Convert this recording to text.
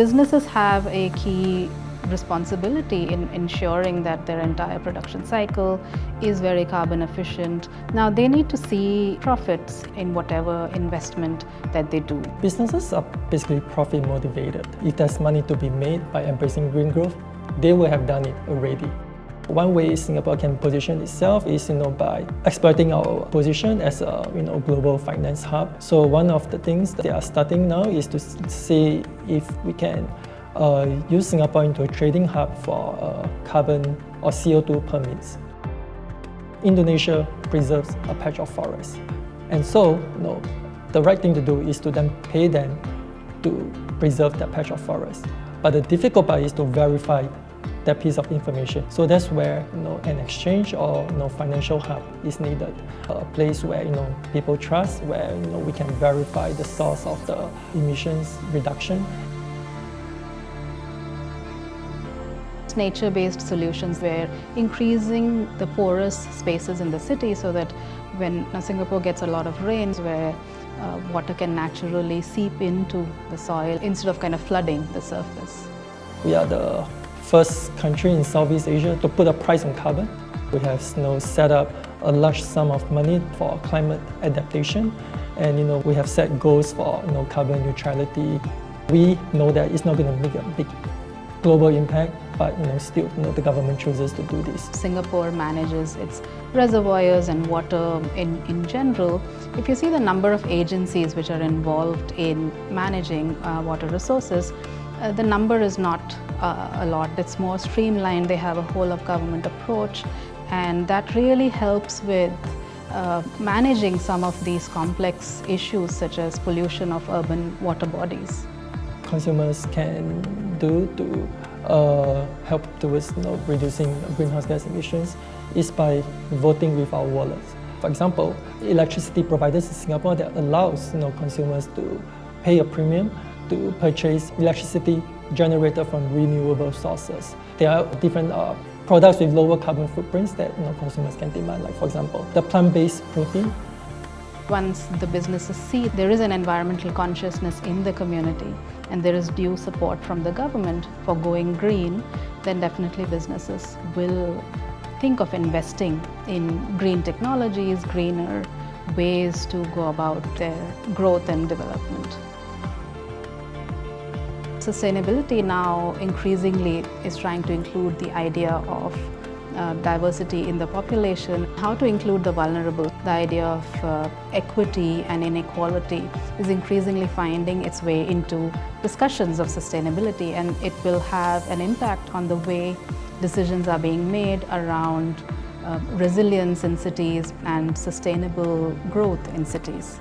businesses have a key responsibility in ensuring that their entire production cycle is very carbon efficient. Now they need to see profits in whatever investment that they do. Businesses are basically profit motivated. If there's money to be made by embracing green growth, they will have done it already. One way Singapore can position itself is by exploiting our position as a global finance hub. So one of the things that they are starting now is to see if we can use Singapore into a trading hub for carbon or CO2 permits. Indonesia preserves a patch of forest, and so the right thing to do is to then pay them to preserve that patch of forest. But the difficult part is to verify that piece of information. So that's where an exchange or financial hub is needed, a place where people trust, where we can verify the source of the emissions reduction. Nature-based solutions where increasing the porous spaces in the city so that when Singapore gets a lot of rains, where water can naturally seep into the soil instead of kind of flooding the surface. We are the first country in Southeast Asia to put a price on carbon. We have set up a large sum of money for climate adaptation, and we have set goals for carbon neutrality. We know that it's not going to make a big global impact, but still the government chooses to do this. Singapore manages its reservoirs and water in general. If you see the number of agencies which are involved in managing water resources, the number is not a lot. It's more streamlined. They have a whole of government approach, and that really helps with managing some of these complex issues such as pollution of urban water bodies. Consumers can do to help towards reducing greenhouse gas emissions is by voting with our wallets. For example, electricity providers in Singapore that allows consumers to pay a premium to purchase electricity generated from renewable sources. There are different products with lower carbon footprints that consumers can demand, like for example, the plant-based protein. Once the businesses see there is an environmental consciousness in the community and there is due support from the government for going green, then definitely businesses will think of investing in green technologies, greener ways to go about their growth and development. Sustainability now increasingly is trying to include the idea of diversity in the population, how to include the vulnerable. The idea of equity and inequality is increasingly finding its way into discussions of sustainability, and it will have an impact on the way decisions are being made around resilience in cities and sustainable growth in cities.